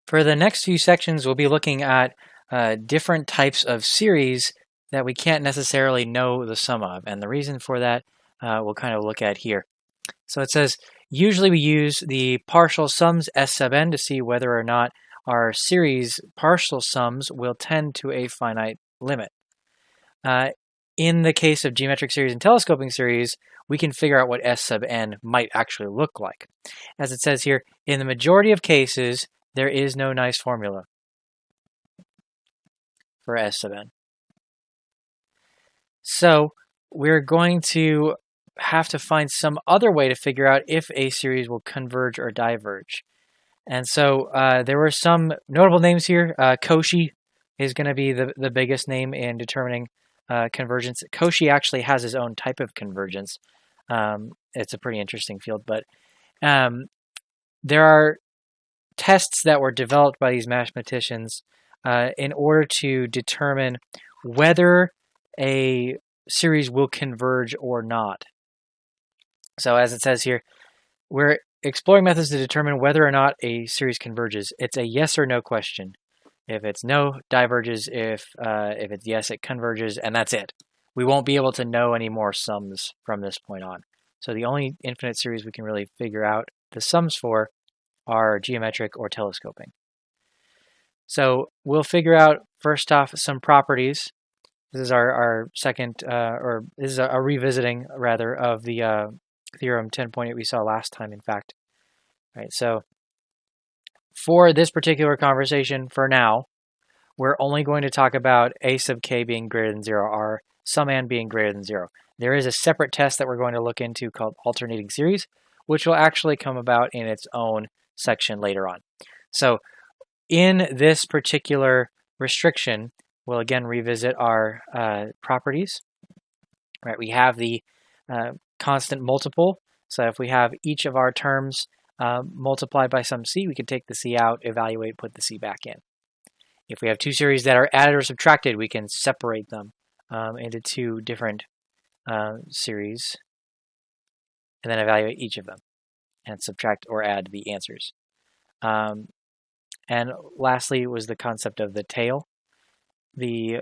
For the next few sections, we'll be looking at different types of series that we can't necessarily know the sum of. And the reason for that we'll kind of look at here. So it says, usually we use the partial sums S sub n to see whether or not our series partial sums will tend to a finite limit. In the case of geometric series and telescoping series, we can figure out what S sub n might actually look like. As it says here, in the majority of cases, there is no nice formula for S sub n. So we're going to have to find some other way to figure out if a series will converge or diverge. And so there were some notable names here. Cauchy is going to be the biggest name in determining convergence. Cauchy actually has his own type of convergence. It's a pretty interesting field, but there are tests that were developed by these mathematicians in order to determine whether a series will converge or not. So as it says here, we're exploring methods to determine whether or not a series converges. It's a yes or no question. If it's no, diverges. If it's yes, it converges, and that's it. We won't be able to know any more sums from this point on. So the only infinite series we can really figure out the sums for are geometric or telescoping. So we'll figure out, first off, some properties. This is our second, or this is a revisiting, rather, of the theorem 10.8 we saw last time, in fact. Right, so for this particular conversation, for now, we're only going to talk about a sub k being greater than 0, our sum n being greater than 0. There is a separate test that we're going to look into called alternating series, which will actually come about in its own section later on. So in this particular restriction, we'll again revisit our properties. Right, we have the constant multiple. So if we have each of our terms multiplied by some c, we can take the c out, evaluate, put the c back in. If we have two series that are added or subtracted, we can separate them into two different series and then evaluate each of them and subtract or add the answers. And lastly was the concept of the tail. The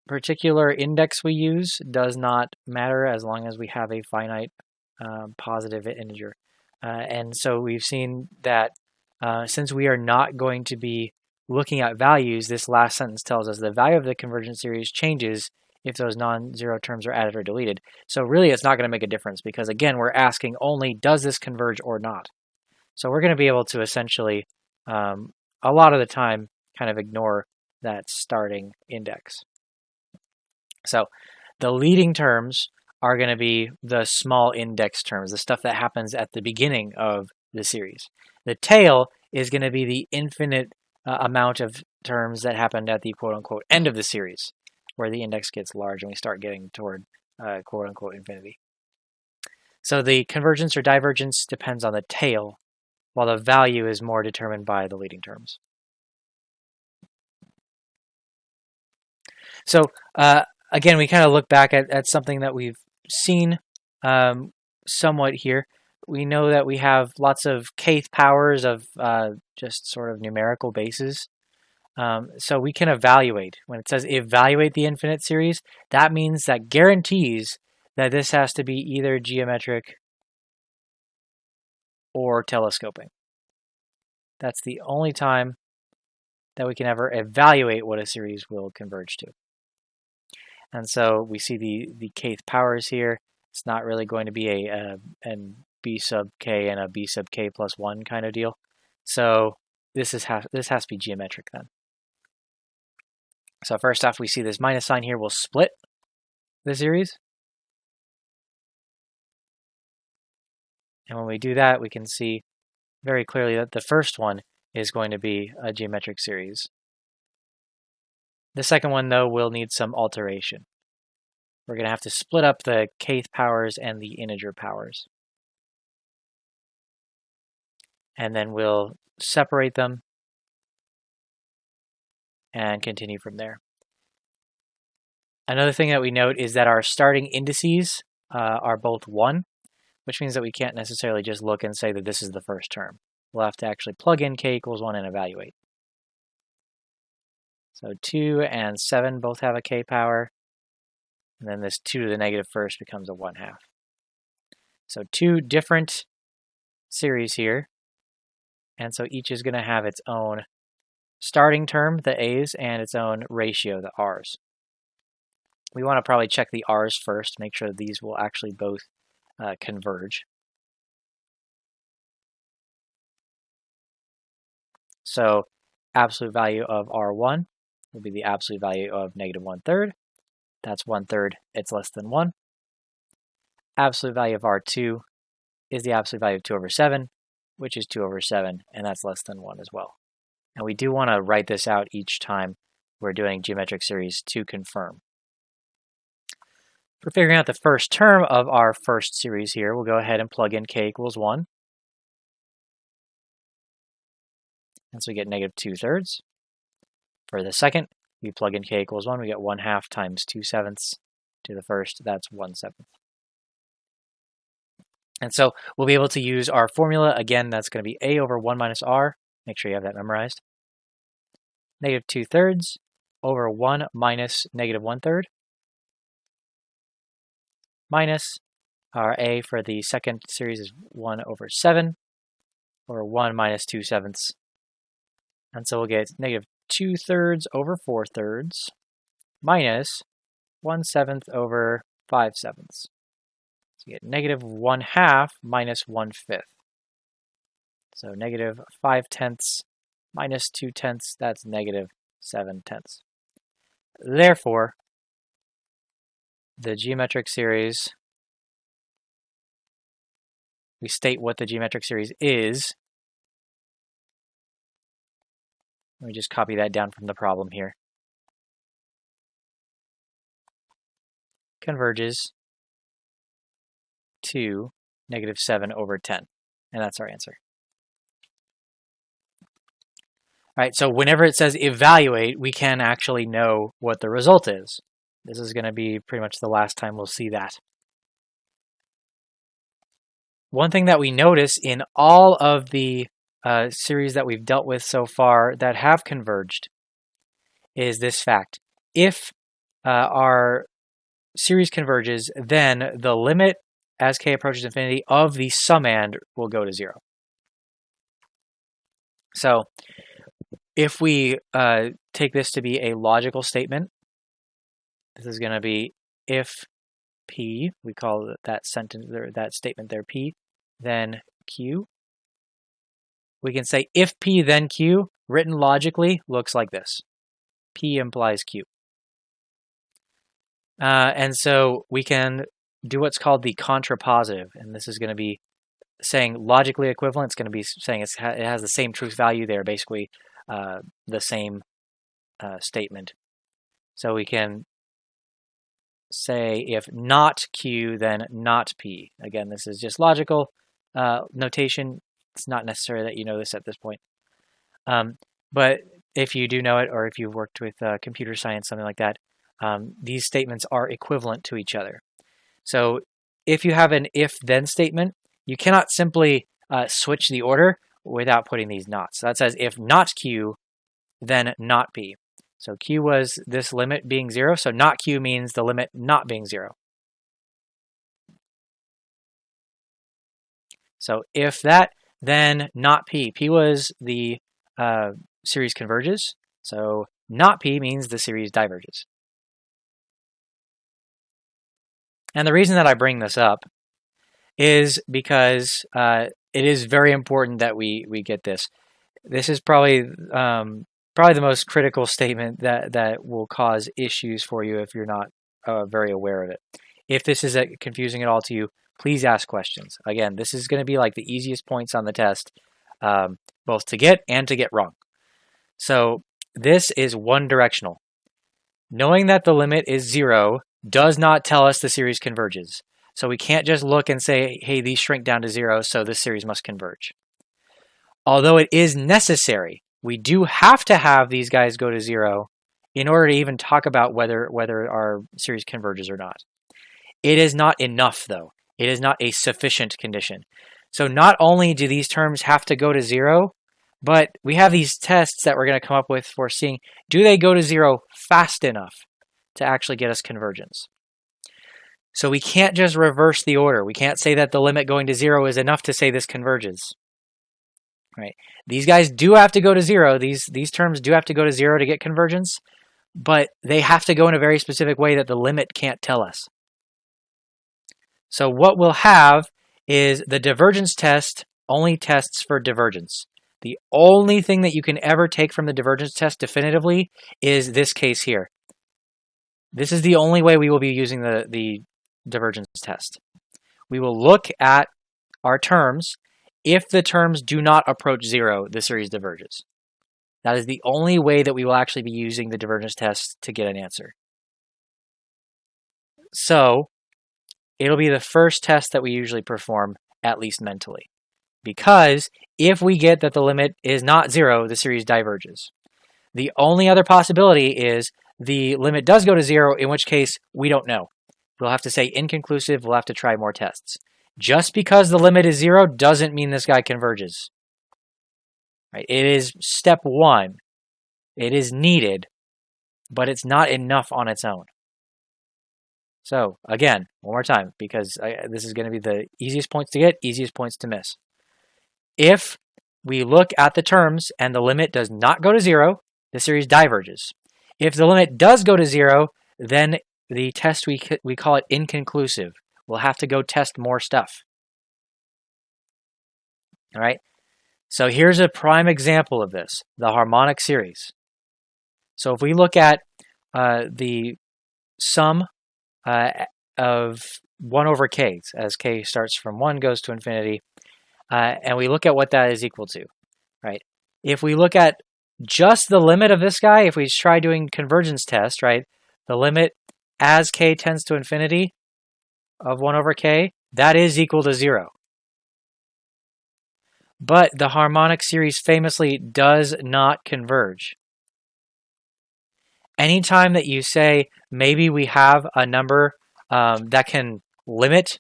particular index we use does not matter as long as we have a finite positive integer. And so we've seen that since we are not going to be looking at values, this last sentence tells us the value of the convergent series changes if those non-zero terms are added or deleted. So really it's not going to make a difference because, again, we're asking only, does this converge or not? So we're going to be able to essentially, a lot of the time, kind of ignore that starting index. So the leading terms are going to be the small index terms, the stuff that happens at the beginning of the series. The tail is going to be the infinite amount of terms that happened at the quote-unquote end of the series, where the index gets large and we start getting toward quote-unquote infinity. So the convergence or divergence depends on the tail, while the value is more determined by the leading terms. So again, we kind of look back at something that we've seen somewhat here. We know that we have lots of kth powers of just sort of numerical bases. So we can evaluate. When it says evaluate the infinite series, that means that guarantees that this has to be either geometric or telescoping. That's the only time that we can ever evaluate what a series will converge to. And so we see the kth powers here. It's not really going to be a b sub k and a b sub k plus 1 kind of deal. So this has to be geometric then. So first off, we see this minus sign here will split the series. And when we do that, we can see very clearly that the first one is going to be a geometric series. The second one, though, will need some alteration. We're going to have to split up the kth powers and the integer powers. And then we'll separate them and continue from there. Another thing that we note is that our starting indices are both 1, which means that we can't necessarily just look and say that this is the first term. We'll have to actually plug in k equals 1 and evaluate. So 2 and 7 both have a k power. And then this 2 to the negative first becomes a 1/2. So two different series here. And so each is going to have its own starting term, the a's, and its own ratio, the r's. We want to probably check the r's first, make sure that these will actually both converge. So absolute value of r1 will be the absolute value of -1/3. That's 1/3, it's less than 1. Absolute value of r2 is the absolute value of 2/7, which is 2/7, and that's less than 1 as well. And we do want to write this out each time we're doing geometric series to confirm. For figuring out the first term of our first series here, we'll go ahead and plug in k = 1. And so we get -2/3. For the second, we plug in k = 1, we get 1/2 times 2/7 to the first, that's 1/7. And so we'll be able to use our formula. Again, that's going to be a over 1 minus r. Make sure you have that memorized. -2/3 over 1 minus -1/3 minus our a for the second series is 1/7 over 1 minus 2/7. And so we'll get -2/3 over 4/3 minus 1/7 over 5/7. So you get -1/2 minus 1/5. So -5/10 minus 2/10, that's -7/10. Therefore, the geometric series, we state what the geometric series is. Let me just copy that down from the problem here. Converges to -7/10. And that's our answer. All right, so whenever it says evaluate, we can actually know what the result is. This is going to be pretty much the last time we'll see that. One thing that we notice in all of the series that we've dealt with so far that have converged is this fact. If our series converges, then the limit as k approaches infinity of the summand will go to 0. So if we take this to be a logical statement, this is going to be if P, we call that sentence or that statement there P, then Q. We can say if P then Q, written logically, looks like this. P implies Q. And so we can do what's called the contrapositive, and this is going to be saying logically equivalent. It's going to be saying it has the same truth value. They're basically the same statement. So we can say if not Q, then not P. Again, this is just logical notation. It's not necessary that you know this at this point. But if you do know it, or if you've worked with computer science, something like that, these statements are equivalent to each other. So if you have an if-then statement, you cannot simply switch the order without putting these nots. So that says if not Q, then not P. So Q was this limit being 0, so not Q means the limit not being 0. So if that, then not P. P was the series converges, so not P means the series diverges. And the reason that I bring this up is because it is very important that we get this. This is probably the most critical statement that will cause issues for you if you're not very aware of it. If this is confusing at all to you, please ask questions. Again, this is going to be like the easiest points on the test, both to get and to get wrong. So this is one directional. Knowing that the limit is 0 does not tell us the series converges. So we can't just look and say, hey, these shrink down to 0, so this series must converge. Although it is necessary, we do have to have these guys go to 0 in order to even talk about whether our series converges or not. It is not enough, though. It is not a sufficient condition. So not only do these terms have to go to 0, But we have these tests that we're going to come up with for seeing, do they go to 0 fast enough to actually get us convergence? So we can't just reverse the order. We can't say that the limit going to 0 is enough to say this converges. Right? These guys do have to go to 0. These terms do have to go to 0 to get convergence, but they have to go in a very specific way that the limit can't tell us. So what we'll have is the divergence test only tests for divergence. The only thing that you can ever take from the divergence test definitively is this case here. This is the only way we will be using the divergence test. We will look at our terms. If the terms do not approach 0, the series diverges. That is the only way that we will actually be using the divergence test to get an answer. So it'll be the first test that we usually perform, at least mentally. Because if we get that the limit is not 0, the series diverges. The only other possibility is the limit does go to 0, in which case we don't know. We'll have to say inconclusive, we'll have to try more tests. Just because the limit is 0 doesn't mean this guy converges. Right? It is step 1. It is needed, but it's not enough on its own. So, again, one more time, because this is going to be the easiest points to get, easiest points to miss. If we look at the terms and the limit does not go to 0, the series diverges. If the limit does go to 0, then the test, we call it inconclusive. We'll have to go test more stuff. All right. So here's a prime example of this, the harmonic series. So if we look at the sum of 1 over k, as k starts from 1, goes to infinity, and we look at what that is equal to, right? If we look at just the limit of this guy, if we try doing convergence test, right, the limit as k tends to infinity of 1 over k, that is equal to 0. But the harmonic series famously does not converge. Anytime that you say maybe we have a number that can limit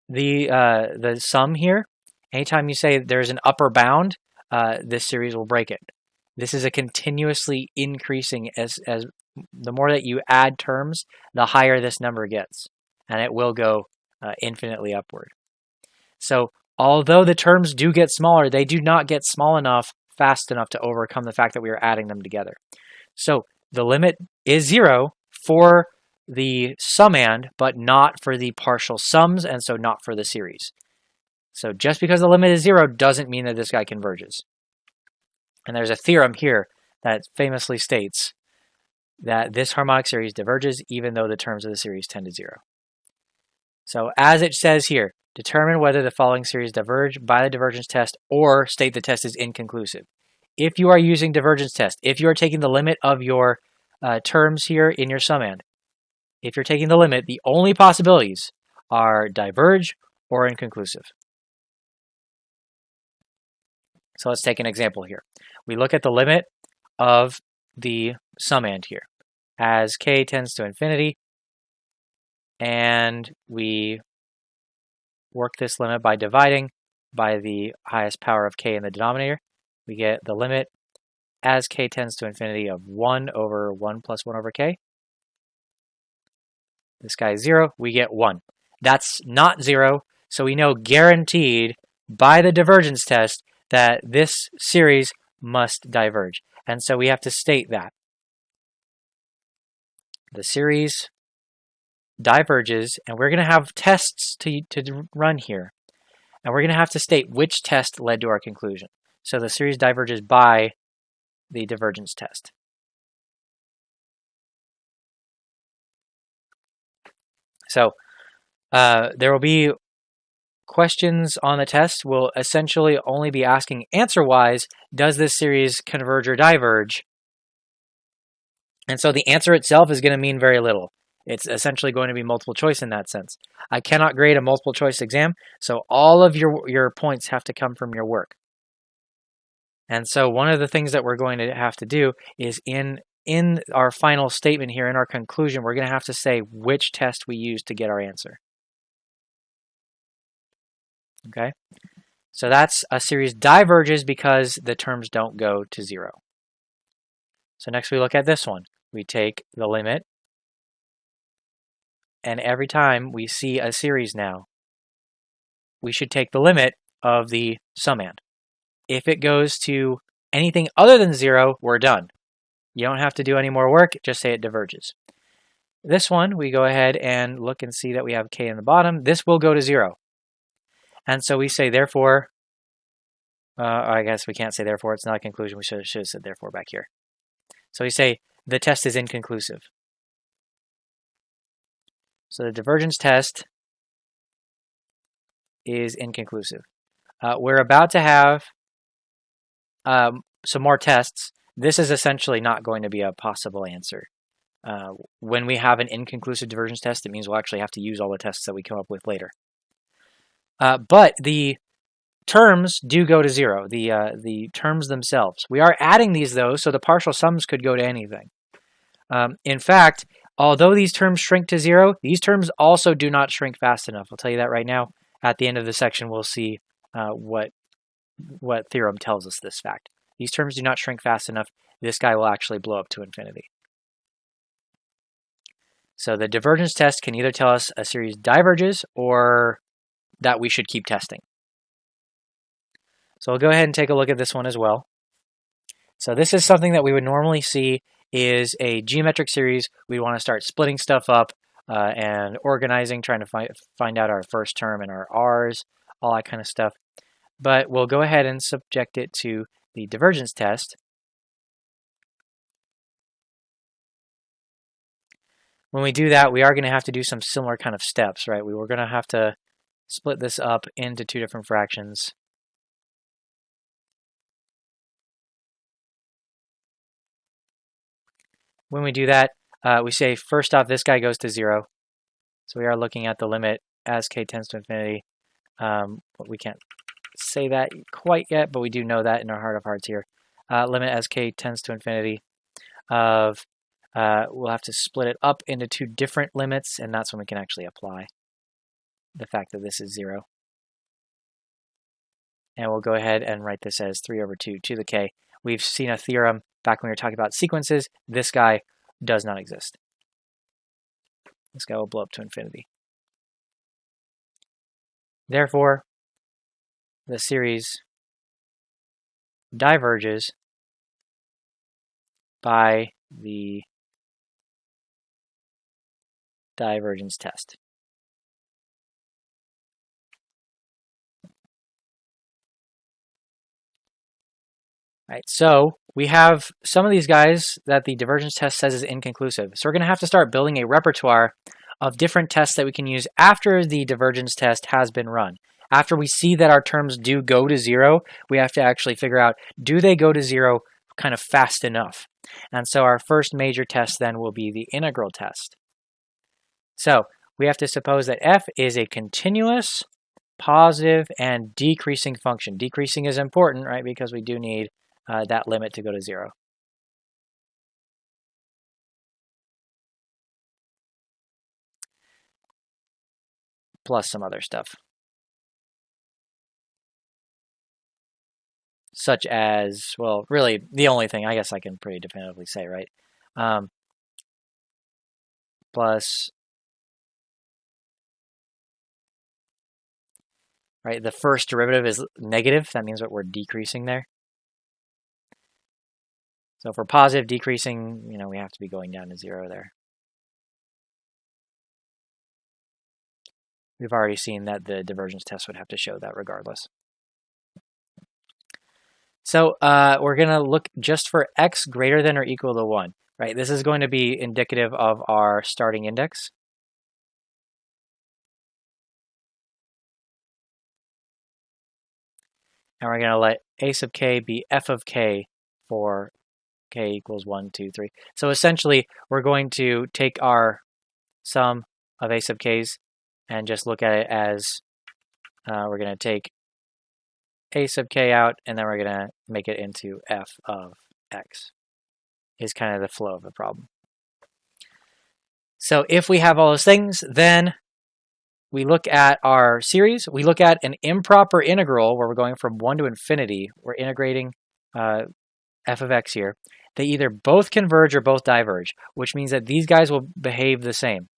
the sum here, anytime you say there's an upper bound, this series will break it. This is a continuously increasing, as the more that you add terms, the higher this number gets, and it will go infinitely upward. So although the terms do get smaller, they do not get small enough, fast enough to overcome the fact that we are adding them together. So the limit is 0 for the summand, but not for the partial sums, and so not for the series. So just because the limit is 0 doesn't mean that this guy converges. And there's a theorem here that famously states that this harmonic series diverges even though the terms of the series tend to 0. So as it says here, determine whether the following series diverge by the divergence test or state the test is inconclusive. If you are using divergence test, if you are taking the limit of your terms here in your summand, if you're taking the limit, the only possibilities are diverge or inconclusive. So let's take an example here. We look at the limit of the summand here as k tends to infinity, and we work this limit by dividing by the highest power of k in the denominator. We get the limit as k tends to infinity of 1 over 1 plus 1 over k. This guy is 0, we get 1. That's not 0, so we know guaranteed by the divergence test that this series must diverge. And so we have to state that. The series diverges, and we're going to have tests to run here. And we're going to have to state which test led to our conclusion. So the series diverges by the divergence test. So there will be questions on the test. We'll essentially only be asking answer-wise, does this series converge or diverge? And so the answer itself is going to mean very little. It's essentially going to be multiple choice in that sense. I cannot grade a multiple choice exam, so all of your points have to come from your work. And so one of the things that we're going to have to do is in our final statement here, in our conclusion, we're going to have to say which test we used to get our answer. Okay? So that's a series diverges because the terms don't go to 0. So next we look at this one. We take the limit, and every time we see a series now, we should take the limit of the summand. If it goes to anything other than 0, we're done. You don't have to do any more work, just say it diverges. This one, we go ahead and look and see that we have k in the bottom. This will go to 0. And so we say, therefore, I guess we can't say therefore, it's not a conclusion. We should have said therefore back here. So we say the test is inconclusive. So the divergence test is inconclusive. We're about to have some more tests. This is essentially not going to be a possible answer. When we have an inconclusive divergence test, it means we'll actually have to use all the tests that we come up with later. But the terms do go to 0, the terms themselves. We are adding these, though, so the partial sums could go to anything. In fact, although these terms shrink to 0, these terms also do not shrink fast enough. I'll tell you that right now. At the end of the section, we'll see what theorem tells us this fact. These terms do not shrink fast enough. This guy will actually blow up to infinity. So the divergence test can either tell us a series diverges or that we should keep testing. So we'll go ahead and take a look at this one as well. So this is something that we would normally see is a geometric series. We want to start splitting stuff up and organizing, trying to find out our first term and our r's, all that kind of stuff. But we'll go ahead and subject it to the divergence test. When we do that, we are going to have to do some similar kind of steps, right? We were going to have to split this up into 2 different fractions. When we do that, we say, first off, this guy goes to 0. So we are looking at the limit as k tends to infinity. We can't say that quite yet, but we do know that in our heart of hearts here. Limit as k tends to infinity of, we'll have to split it up into 2 different limits, and that's when we can actually apply the fact that this is 0. And we'll go ahead and write this as 3 over 2 to the k. We've seen a theorem back when we were talking about sequences. This guy does not exist. This guy will blow up to infinity. Therefore, the series diverges by the divergence test. Right, so we have some of these guys that the divergence test says is inconclusive. So we're going to have to start building a repertoire of different tests that we can use after the divergence test has been run. After we see that our terms do go to 0, we have to actually figure out, do they go to 0 kind of fast enough? And so our first major test then will be the integral test. So we have to suppose that f is a continuous, positive, and decreasing function. Decreasing is important, right, because we do need that limit to go to 0. Plus some other stuff. Such as, well, really the only thing I guess I can pretty definitively say, right? Plus, right, the first derivative is negative. That means that we're decreasing there. So for positive decreasing, we have to be going down to 0 there. We've already seen that the divergence test would have to show that regardless. So we're going to look just for x greater than or equal to 1, right? This is going to be indicative of our starting index. And we're going to let a sub k be f of k for k equals 1, 2, 3. So essentially, we're going to take our sum of a sub k's and just look at it as we're going to take a sub k out, and then we're going to make it into f of x, is kind of the flow of the problem. So if we have all those things, then we look at our series. We look at an improper integral where we're going from 1 to infinity. We're integrating f of x here. They either both converge or both diverge, which means that these guys will behave the same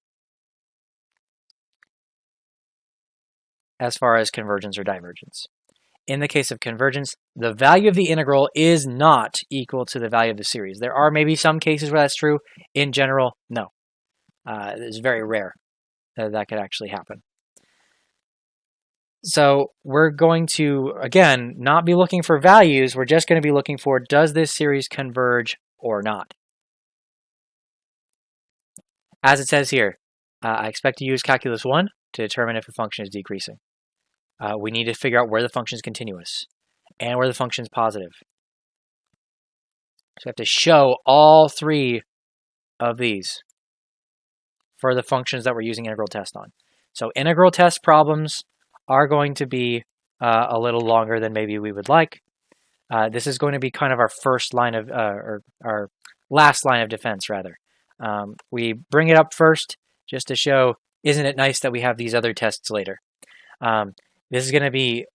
as far as convergence or divergence. In the case of convergence, the value of the integral is not equal to the value of the series. There are maybe some cases where that's true. In general, no. It's very rare that that could actually happen. So we're going to, again, not be looking for values. We're just going to be looking for, does this series converge or not? As it says here, I expect to use calculus 1 to determine if a function is decreasing. We need to figure out where the function is continuous and where the function is positive. So we have to show all 3 of these for the functions that we're using integral test on. So integral test problems are going to be a little longer than maybe we would like. This is going to be kind of our first line of, or our last line of defense, rather. We bring it up first just to show, isn't it nice that we have these other tests later? This is going to be,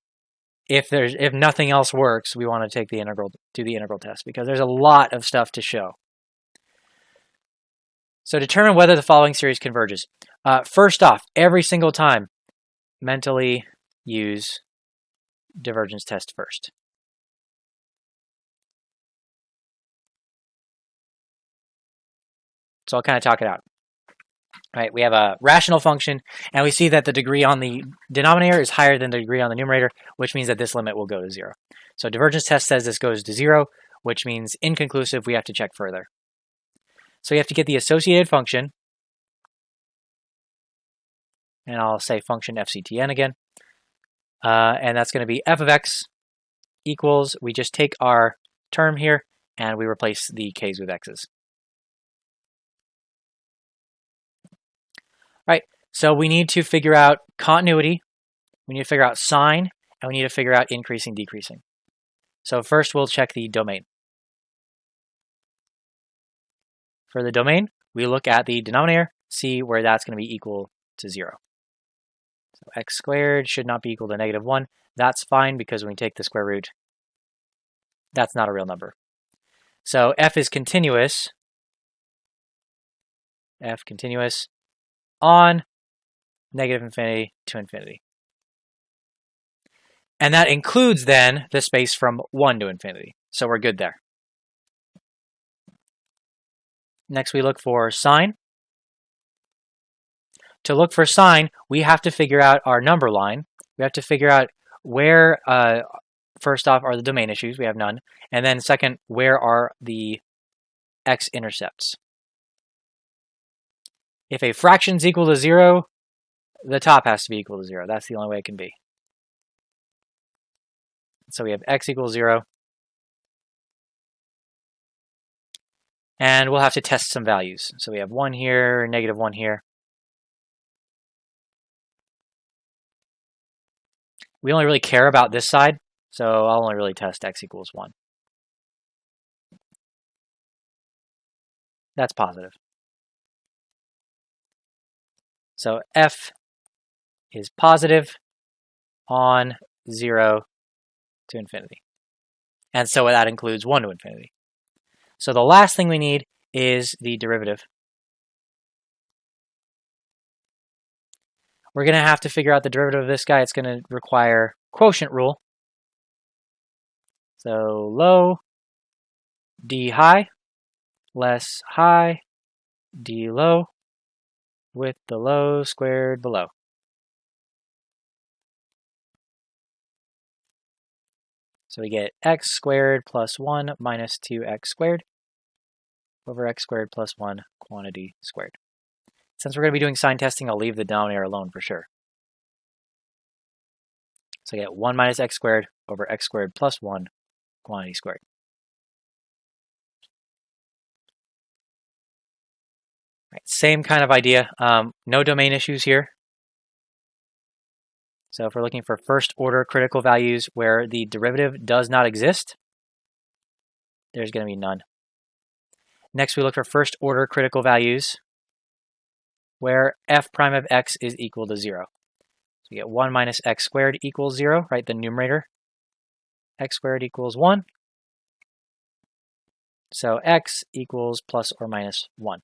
if nothing else works, we want to take the integral, do the integral test, because there's a lot of stuff to show. So determine whether the following series converges. First off, every single time, mentally use divergence test first. So I'll kind of talk it out. Right, we have a rational function, and we see that the degree on the denominator is higher than the degree on the numerator, which means that this limit will go to 0. So divergence test says this goes to 0, which means inconclusive. We have to check further. So you have to get the associated function, and I'll say function FCTN again, and that's going to be f of x equals, we just take our term here, and we replace the k's with x's. Right, so we need to figure out continuity, we need to figure out sign, and we need to figure out increasing, decreasing. So first we'll check the domain. For the domain, we look at the denominator, see where that's going to be equal to 0. So x squared should not be equal to -1. That's fine because when we take the square root, that's not a real number. So f is continuous. F continuous on -infinity to infinity. And that includes then the space from 1 to infinity. So we're good there. Next we look for sign. To look for sign, we have to figure out our number line. We have to figure out where, first off, are the domain issues. We have none. And then second, where are the x-intercepts? If a fraction is equal to 0, the top has to be equal to 0. That's the only way it can be. So we have x equals 0. And we'll have to test some values. So we have 1 here, -1 here. We only really care about this side, so I'll only really test x equals 1. That's positive. So f is positive on 0 to infinity. And so that includes 1 to infinity. So the last thing we need is the derivative. We're going to have to figure out the derivative of this guy. It's going to require quotient rule. So low, d high, less high, d low, with the low squared below. So we get x squared plus 1 minus 2x squared over x squared plus 1 quantity squared. Since we're going to be doing sign testing, I'll leave the denominator alone for sure. So I get 1 minus x squared over x squared plus 1 quantity squared. Right, same kind of idea. No domain issues here. So if we're looking for first order critical values where the derivative does not exist, there's going to be none. Next, we look for first order critical values where f prime of x is equal to 0. we get 1 minus x squared equals 0, right? The numerator. X squared equals 1. So x equals plus or minus 1.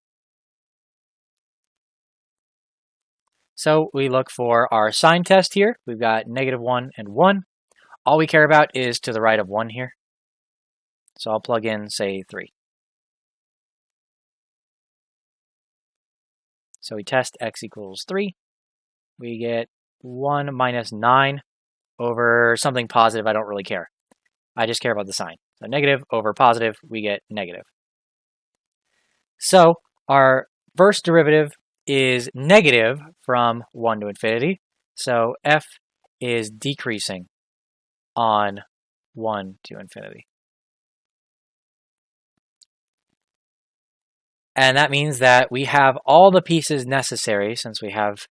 So we look for our sign test here. We've got -1 and 1. All we care about is to the right of 1 here. So I'll plug in, say, 3. So we test x equals 3. We get 1 minus 9 over something positive. I don't really care. I just care about the sign. So negative over positive, we get negative. So our first derivative is negative from 1 to infinity. So f is decreasing on 1 to infinity. And that means that we have all the pieces necessary, since we have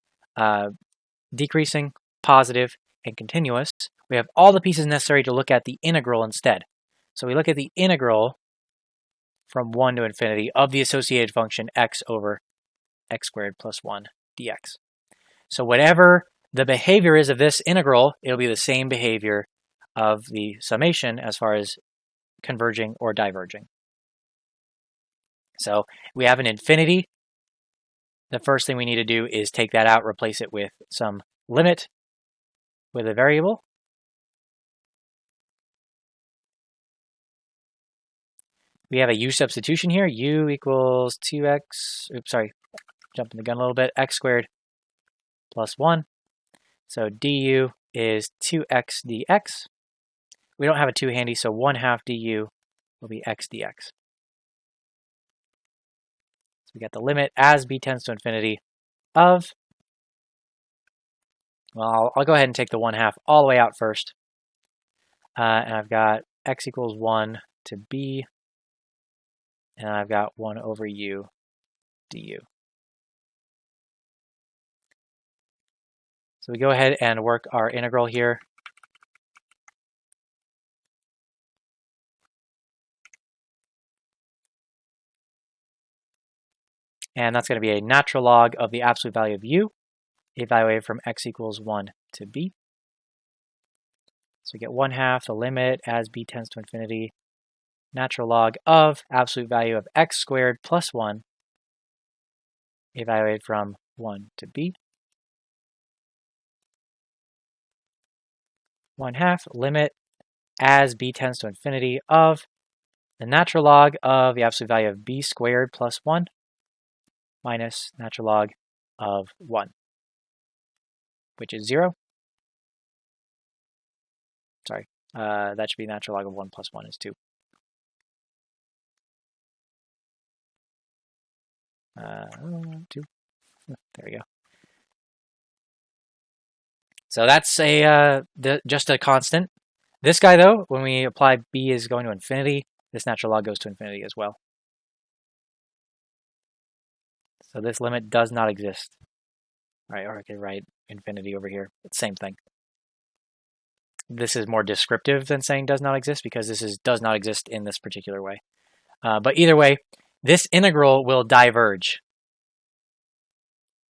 decreasing, positive, and continuous. We have all the pieces necessary to look at the integral instead. So we look at the integral from 1 to infinity of the associated function x over x squared plus 1 dx. So whatever the behavior is of this integral, it'll be the same behavior of the summation as far as converging or diverging. So we have an infinity. The first thing we need to do is take that out, replace it with some limit with a variable. We have a u substitution here. U equals 2x, oops, sorry, jumping the gun a little bit, x squared plus 1. So du is 2x dx. We don't have a 2 handy, so 1/2 du will be x dx. So we got the limit as b tends to infinity of, well, I'll go ahead and take the 1/2 all the way out first. And I've got x equals 1 to b, and I've got 1 over u du. So we go ahead and work our integral here. And that's going to be a natural log of the absolute value of u, evaluated from x equals 1 to b. So we get 1/2, the limit as b tends to infinity, natural log of absolute value of x squared plus 1, evaluated from 1 to b. 1/2, limit as b tends to infinity of the natural log of the absolute value of b squared plus 1 minus natural log of 1, which is 0. Sorry, that should be natural log of 1 plus 1 is 2. Two. There we go. So that's just a constant. This guy, though, when we apply b is going to infinity, this natural log goes to infinity as well. So this limit does not exist. All right, or I could write infinity over here. It's the same thing. This is more descriptive than saying does not exist, because this does not exist in this particular way. But either way, this integral will diverge.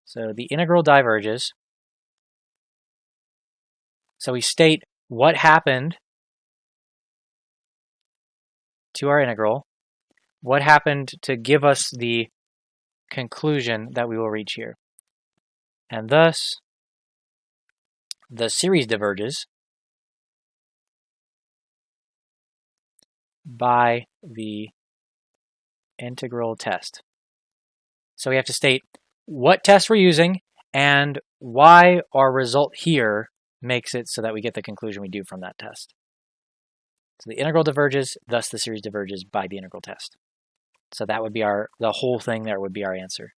So the integral diverges. So we state what happened to our integral, what happened to give us the conclusion that we will reach here. And thus, the series diverges by the integral test. So we have to state what test we're using and why our result here makes it so that we get the conclusion we do from that test. So the integral diverges, thus the series diverges by the integral test. So that would be the whole thing there would be our answer.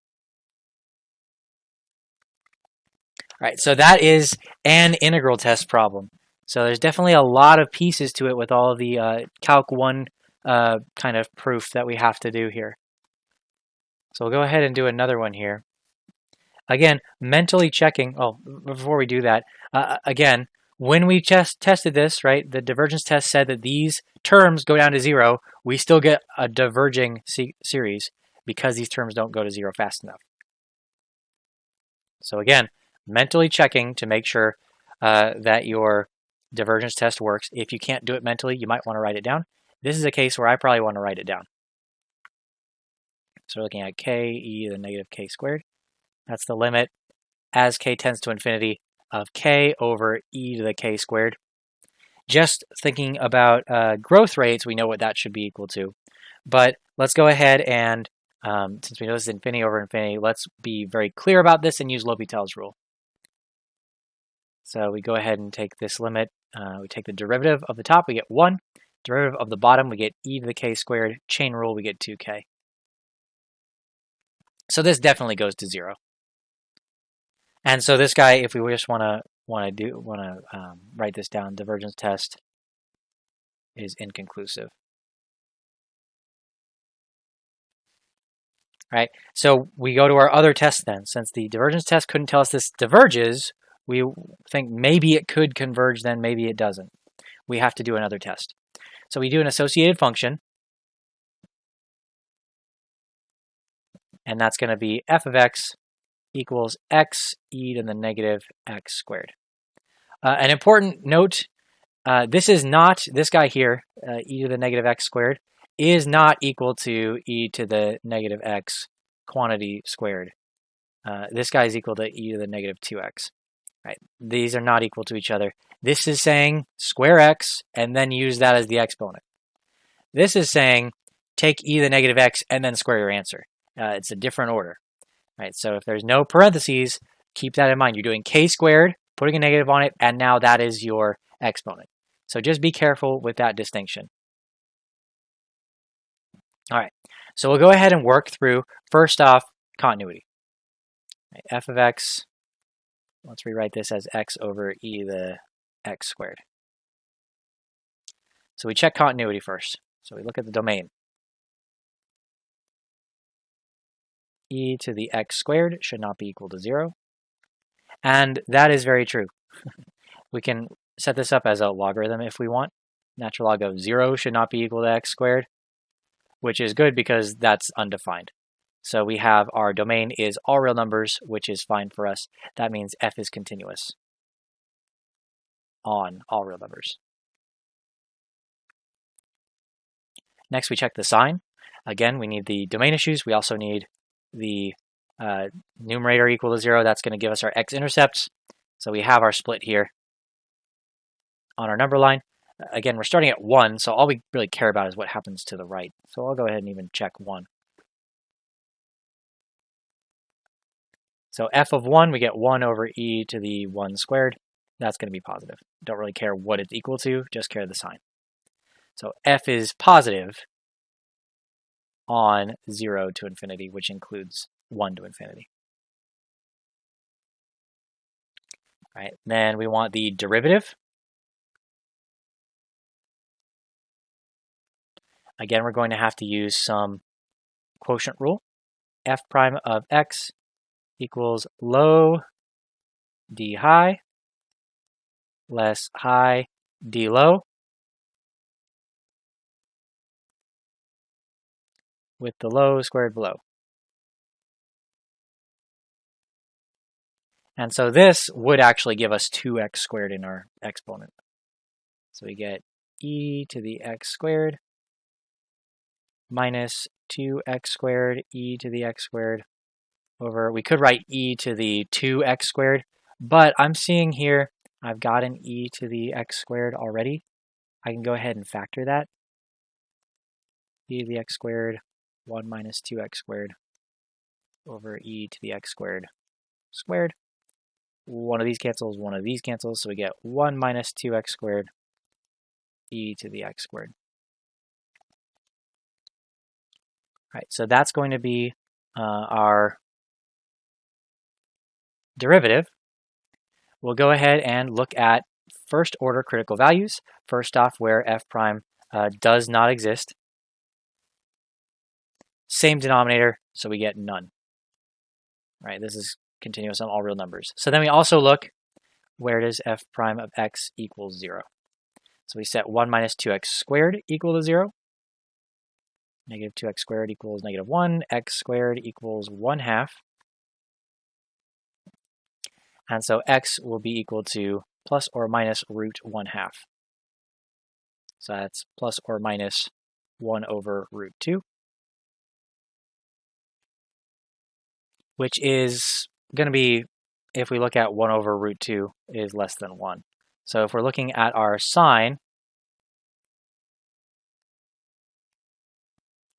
All right, so that is an integral test problem. So there's definitely a lot of pieces to it with all of the Calc 1 kind of proof that we have to do here. So we'll go ahead and do another one here. Again, mentally checking, oh, before we do that, again, when we tested this, right, the divergence test said that these terms go down to 0, we still get a diverging series because these terms don't go to 0 fast enough. So again, mentally checking to make sure that your divergence test works. If you can't do it mentally, you might want to write it down. This is a case where I probably want to write it down. So we're looking at k e to the negative k squared. That's the limit as k tends to infinity of k over e to the k squared. Just thinking about growth rates, we know what that should be equal to. But let's go ahead and, since we know this is infinity over infinity, let's be very clear about this and use L'Hopital's rule. So we go ahead and take this limit. We take the derivative of the top, we get 1. Derivative of the bottom, we get e to the k squared. Chain rule, we get 2k. So this definitely goes to 0. And so this guy, if we just want to write this down, divergence test is inconclusive. Right. So we go to our other test then. Since the divergence test couldn't tell us this diverges, we think maybe it could converge, then maybe it doesn't. We have to do another test. So we do an associated function, and that's going to be f of x equals x e to the negative x squared. An important note, this is not, this guy here, e to the negative x squared, is not equal to e to the negative x quantity squared. This guy is equal to e to the negative 2x. Right? These are not equal to each other. This is saying square x and then use that as the exponent. This is saying take e to the negative x and then square your answer. It's a different order. Right? So if there's no parentheses, keep that in mind. You're doing k squared, putting a negative on it, and now that is your exponent. So just be careful with that distinction. All right, so we'll go ahead and work through, first off, continuity. Right, f of x, let's rewrite this as x over e to the x squared. So we check continuity first. So we look at the domain. E to the x squared should not be equal to 0. And that is very true. We can set this up as a logarithm if we want. Natural log of 0 should not be equal to x squared, which is good because that's undefined. So we have our domain is all real numbers, which is fine for us. That means f is continuous on all real numbers. Next, we check the sign. Again, we need the domain issues. We also need the numerator equal to 0. That's going to give us our x-intercepts. So we have our split here on our number line. Again, we're starting at 1, so all we really care about is what happens to the right. So I'll go ahead and even check 1. So f of 1, we get 1 over e to the 1 squared. That's going to be positive. Don't really care what it's equal to, just care the sign. So f is positive on 0 to infinity, which includes 1 to infinity. All right, then we want the derivative. Again, we're going to have to use some quotient rule. F prime of x equals low d high less high d low, with the low squared below. And so this would actually give us 2x squared in our exponent. So we get e to the x squared minus 2x squared e to the x squared over, we could write e to the 2x squared, but I'm seeing here I've got an e to the x squared already. I can go ahead and factor that. E to the x squared, 1 minus 2x squared over e to the x squared squared. One of these cancels, one of these cancels, so we get 1 minus 2x squared e to the x squared. All right, so that's going to be our derivative. We'll go ahead and look at first order critical values. First off, where f prime does not exist. Same denominator, so we get none. All right, this is continuous on all real numbers. So then we also look, where does f prime of x equals 0? So we set 1 minus 2x squared equal to 0. Negative 2x squared equals negative 1. X squared equals 1/2. And so x will be equal to plus or minus root 1/2. So that's plus or minus 1 over root 2, which is going to be, if we look at 1 over root 2, is less than 1. So if we're looking at our sign,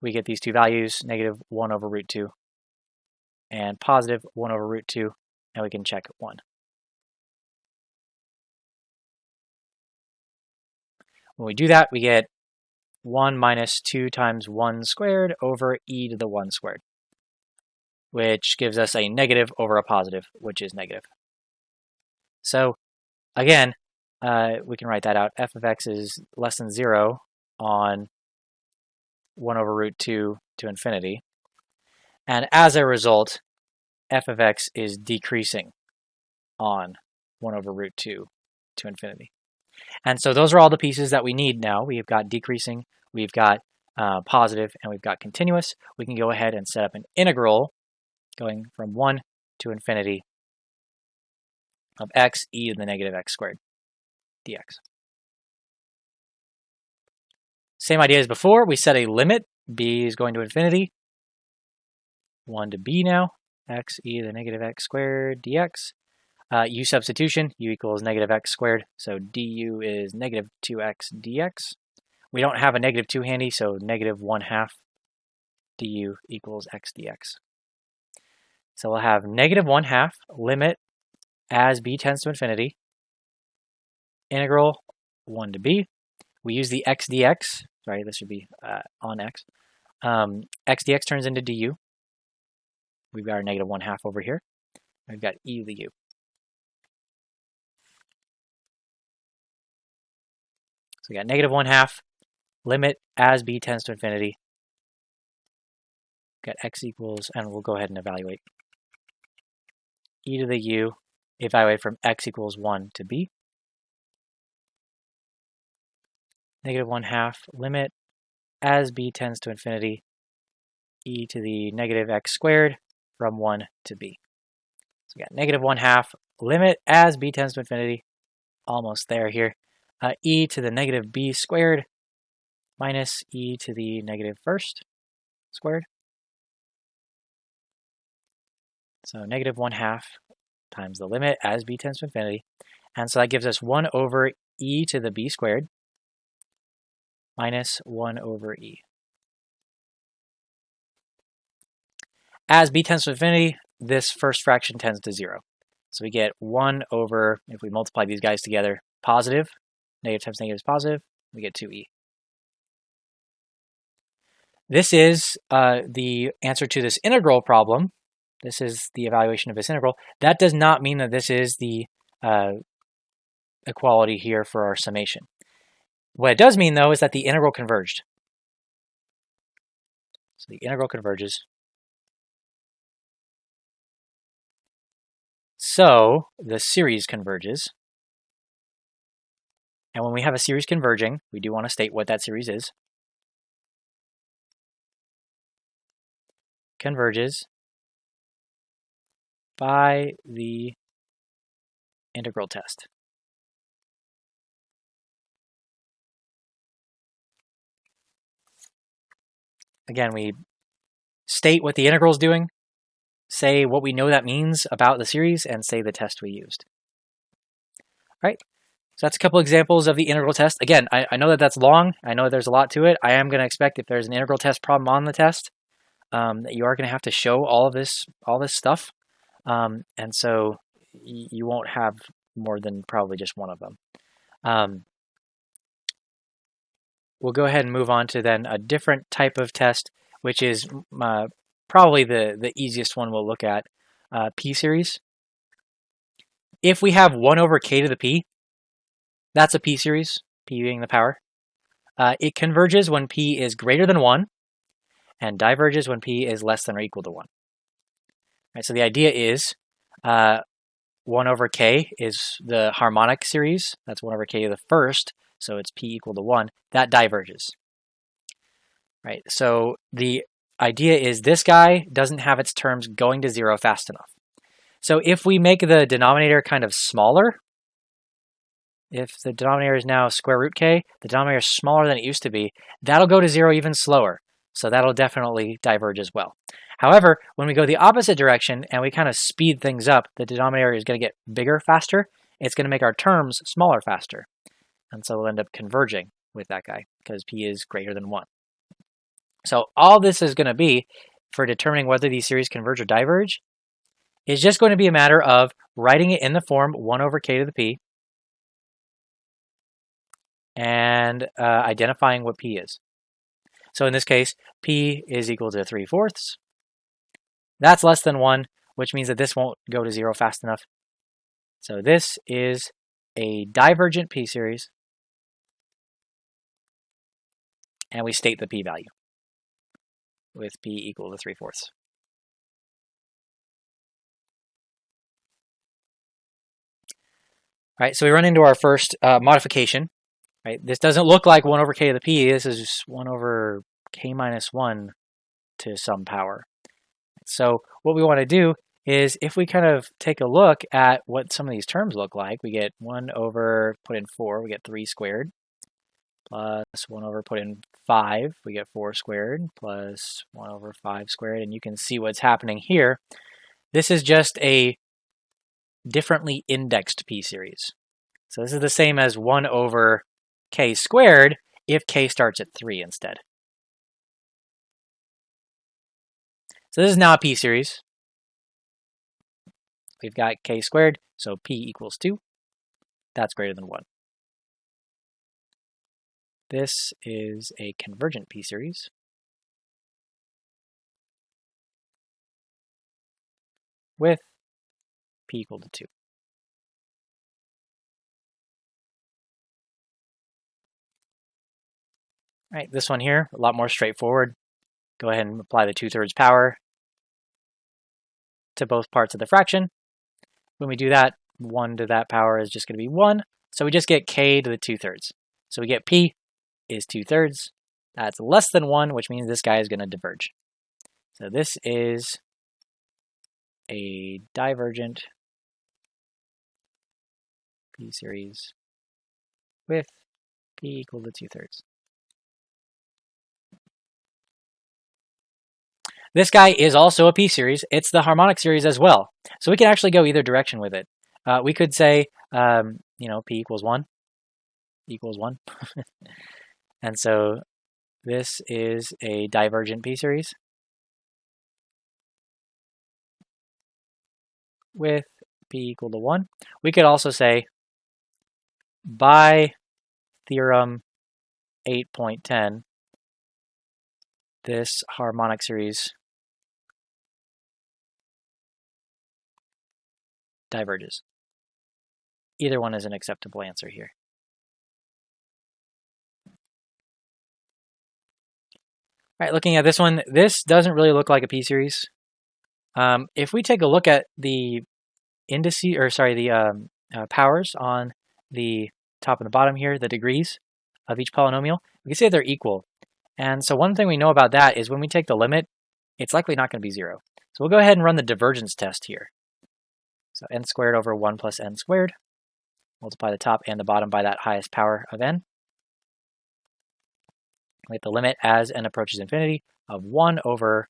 we get these two values, negative 1 over root 2 and positive 1 over root 2, and we can check 1. When we do that, we get 1 minus 2 times 1 squared over e to the 1 squared, which gives us a negative over a positive, which is negative. So again, we can write that out. F of x is less than 0 on 1 over root 2 to infinity. And as a result, f of x is decreasing on 1 over root 2 to infinity. And so those are all the pieces that we need now. We've got decreasing, we've got positive, and we've got continuous. We can go ahead and set up an integral going from 1 to infinity of x e to the negative x squared dx. Same idea as before. We set a limit. B is going to infinity. 1 to b now. X e to the negative x squared dx. U substitution. U equals negative x squared. So du is negative 2x dx. We don't have a negative 2 handy, so negative 1/2 du equals x dx. So we'll have negative 1/2 limit as b tends to infinity. Integral 1 to b. We use the x dx. Sorry, this should be on x. X dx turns into du. We've got our negative 1/2 over here. We've got e to the u. So we got negative 1/2 limit as b tends to infinity. We've got x equals, and we'll go ahead and evaluate. E to the u, evaluate from x equals 1 to b. Negative 1/2 limit as b tends to infinity, e to the negative x squared from 1 to b. So we got negative 1/2 limit as b tends to infinity, almost there here, e to the negative b squared minus e to the negative first squared. So negative 1/2 times the limit as b tends to infinity. And so that gives us 1 over e to the b squared minus 1 over e. As b tends to infinity, this first fraction tends to 0. So we get 1 over, if we multiply these guys together, positive. Negative times negative is positive. We get 2e. This is the answer to this integral problem. This is the evaluation of this integral. That does not mean that this is the equality here for our summation. What it does mean, though, is that the integral converged. So the integral converges. So the series converges. And when we have a series converging, we do want to state what that series is. Converges by the integral test. Again, we state what the integral is doing, say what we know that means about the series, and say the test we used. All right, so that's a couple examples of the integral test. Again, I know that that's long. I know that there's a lot to it. I am going to expect if there's an integral test problem on the test, that you are going to have to show all this stuff. And so you won't have more than probably just one of them. We'll go ahead and move on to then a different type of test, which is probably the easiest one we'll look at, p-series. If we have 1 over k to the p, that's a p-series, p being the power. It converges when p is greater than 1, and diverges when p is less than or equal to 1. Right, so the idea is 1 over k is the harmonic series. That's 1 over k to the first, so it's p equal to 1. That diverges. Right, so the idea is this guy doesn't have its terms going to 0 fast enough. So if we make the denominator kind of smaller, if the denominator is now square root k, the denominator is smaller than it used to be, that'll go to 0 even slower. So that'll definitely diverge as well. However, when we go the opposite direction and we kind of speed things up, the denominator is going to get bigger faster. It's going to make our terms smaller faster. And so we'll end up converging with that guy because p is greater than 1. So all this is going to be for determining whether these series converge or diverge is just going to be a matter of writing it in the form 1 over k to the p and identifying what p is. So in this case, p is equal to 3/4. That's less than 1, which means that this won't go to 0 fast enough. So this is a divergent p series, and we state the p value with p equal to 3/4. All right, so we run into our first modification. Right, this doesn't look like 1 over k to the p. This is just 1 over k minus 1 to some power. So what we want to do is if we kind of take a look at what some of these terms look like, we get 1 over, put in 4, we get 3 squared, plus 1 over, put in 5, we get 4 squared, plus 1 over 5 squared, and you can see what's happening here. This is just a differently indexed p series. So this is the same as 1 over k squared if k starts at 3 instead. So this is now a p series. We've got k squared, so p equals 2. That's greater than 1. This is a convergent p series. With p equal to 2. All right, this one here, a lot more straightforward. Go ahead and apply the 2/3 power to both parts of the fraction. When we do that, 1 to that power is just going to be 1. So we just get k to the 2/3. So we get p is 2/3. That's less than 1, which means this guy is going to diverge. So this is a divergent p series with p equal to 2/3. This guy is also a p series. It's the harmonic series as well. So we can actually go either direction with it. We could say, p equals 1, equals 1. And so this is a divergent p series with p equal to 1. We could also say, by theorem 8.10, this harmonic series diverges. Either one is an acceptable answer here. All right, looking at this one, this doesn't really look like a p series. If we take a look at the indices, or sorry, the powers on the top and the bottom here, the degrees of each polynomial, we can say they're equal. And so one thing we know about that is when we take the limit, it's likely not going to be 0. So we'll go ahead and run the divergence test here. So n squared over 1 plus n squared. Multiply the top and the bottom by that highest power of n. With the limit as n approaches infinity of 1 over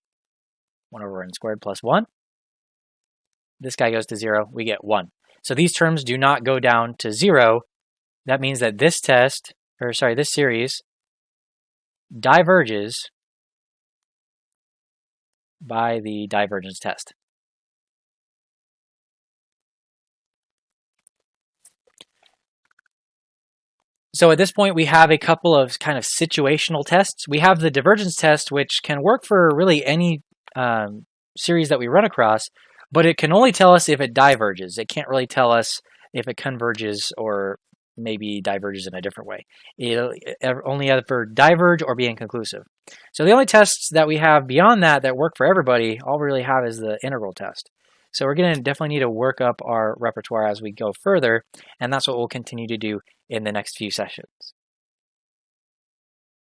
n squared plus 1. This guy goes to 0, we get 1. So these terms do not go down to 0. That means that this series diverges by the divergence test. So at this point, we have a couple of kind of situational tests. We have the divergence test, which can work for really any series that we run across, but it can only tell us if it diverges. It can't really tell us if it converges or maybe diverges in a different way. It'll only ever diverge or be inconclusive. So the only tests that we have beyond that work for everybody, all we really have is the integral test. So we're going to definitely need to work up our repertoire as we go further, and that's what we'll continue to do in the next few sessions.